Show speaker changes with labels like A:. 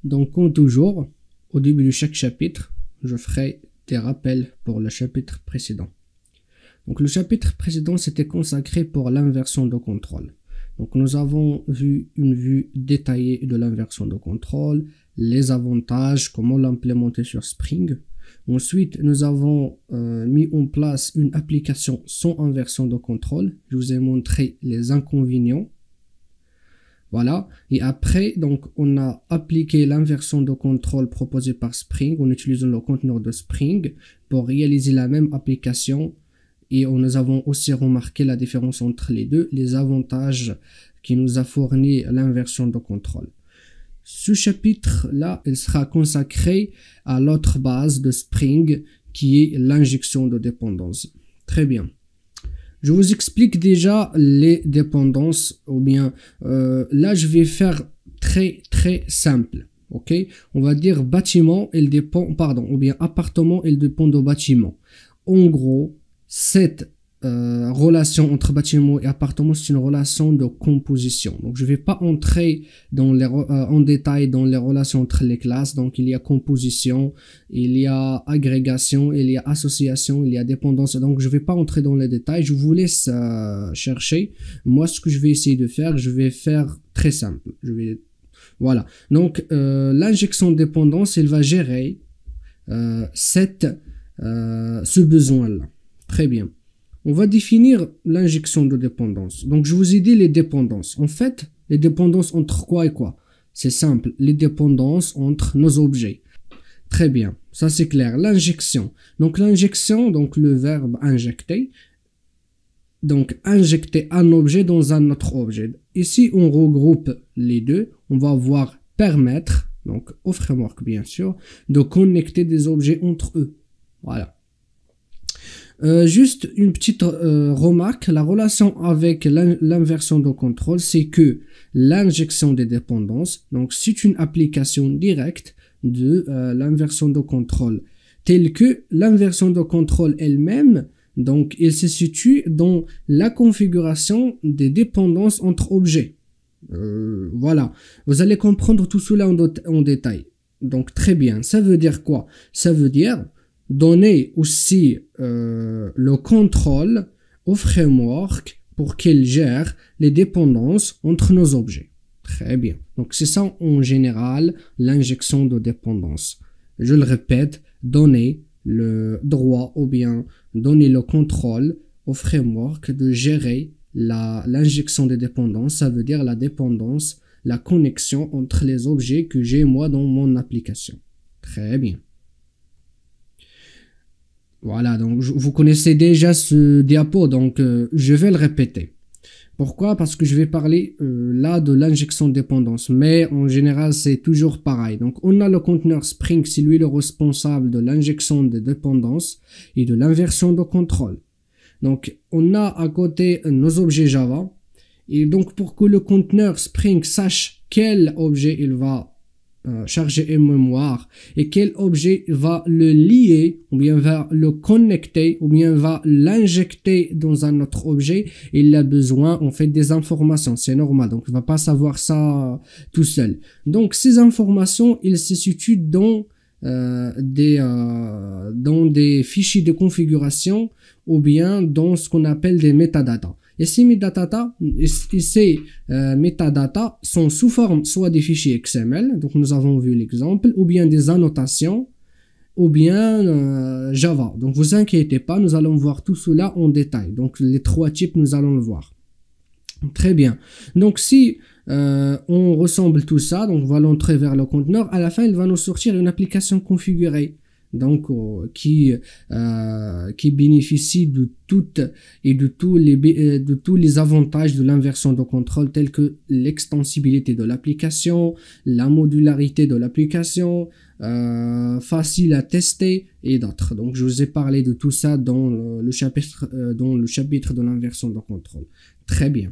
A: Donc comme toujours, au début de chaque chapitre, je ferai des rappels pour le chapitre précédent. Donc le chapitre précédent c'était consacré pour l'inversion de contrôle. Donc nous avons vu une vue détaillée de l'inversion de contrôle, les avantages, comment l'implémenter sur Spring. Ensuite, nous avons mis en place une application sans inversion de contrôle. Je vous ai montré les inconvénients. Voilà. Et après, donc, on a appliqué l'inversion de contrôle proposée par Spring en utilisant le conteneur de Spring pour réaliser la même application. Et nous avons aussi remarqué la différence entre les deux, les avantages qui nous a fourni l'inversion de contrôle. Ce chapitre-là, il sera consacré à l'autre base de Spring qui est l'injection de dépendance. Très bien. Je vous explique déjà les dépendances ou bien là je vais faire très simple. Ok, on va dire bâtiment, il dépend, ou bien appartement, il dépend de bâtiment. En gros, cette relation entre bâtiment et appartement, c'est une relation de composition. Donc, je ne vais pas entrer dans en détail dans les relations entre les classes. Donc, il y a composition, il y a agrégation, il y a association, il y a dépendance. Donc, je ne vais pas entrer dans les détails. Je vous laisse chercher. Moi, ce que je vais essayer de faire, je vais faire très simple. Voilà. Donc, l'injection de dépendance, elle va gérer ce besoin-là. Très bien. On va définir l'injection de dépendance. Donc, je vous ai dit les dépendances. En fait, les dépendances entre quoi et quoi? C'est simple. Les dépendances entre nos objets. Très bien. Ça, c'est clair. L'injection. Donc, l'injection, donc le verbe injecter. Donc, injecter un objet dans un autre objet. Ici, on regroupe les deux. On va voir permettre, donc au framework bien sûr, de connecter des objets entre eux. Voilà. Juste une petite remarque, la relation avec l'inversion de contrôle, c'est que l'injection des dépendances, donc c'est une application directe de l'inversion de contrôle, telle que l'inversion de contrôle elle-même, donc elle se situe dans la configuration des dépendances entre objets. Voilà, vous allez comprendre tout cela en détail. Donc très bien, ça veut dire quoi? Ça veut dire donner aussi le contrôle au framework pour qu'il gère les dépendances entre nos objets. Très bien. Donc c'est ça en général l'injection de dépendance. Je le répète, donner le droit ou bien donner le contrôle au framework de gérer l'injection des dépendances. Ça veut dire la dépendance, la connexion entre les objets que j'ai moi dans mon application. Très bien. Voilà, donc vous connaissez déjà ce diapo, donc je vais le répéter. Pourquoi? Parce que je vais parler là de l'injection de dépendance, mais en général c'est toujours pareil. Donc on a le conteneur Spring, c'est lui le responsable de l'injection de dépendance et de l'inversion de contrôle. Donc on a à côté nos objets Java, et donc pour que le conteneur Spring sache quel objet il va charger en mémoire et quel objet va le lier ou bien va le connecter ou bien va l'injecter dans un autre objet, il a besoin en fait des informations, c'est normal, donc il va pas savoir ça tout seul. Donc ces informations, ils se situent dans des fichiers de configuration ou bien dans ce qu'on appelle des metadata. Et ces metadata sont sous forme soit des fichiers XML, donc nous avons vu l'exemple, ou bien des annotations, ou bien Java. Donc vous inquiétez pas, nous allons voir tout cela en détail. Donc les trois types, nous allons le voir. Très bien. Donc si on ressemble tout ça, donc on va l'entrer vers le conteneur, à la fin il va nous sortir une application configurée. Donc qui bénéficie de toutes et de tous les avantages de l'inversion de contrôle tels que l'extensibilité de l'application, la modularité de l'application, facile à tester et d'autres. Donc je vous ai parlé de tout ça dans le chapitre de l'inversion de contrôle. Très bien.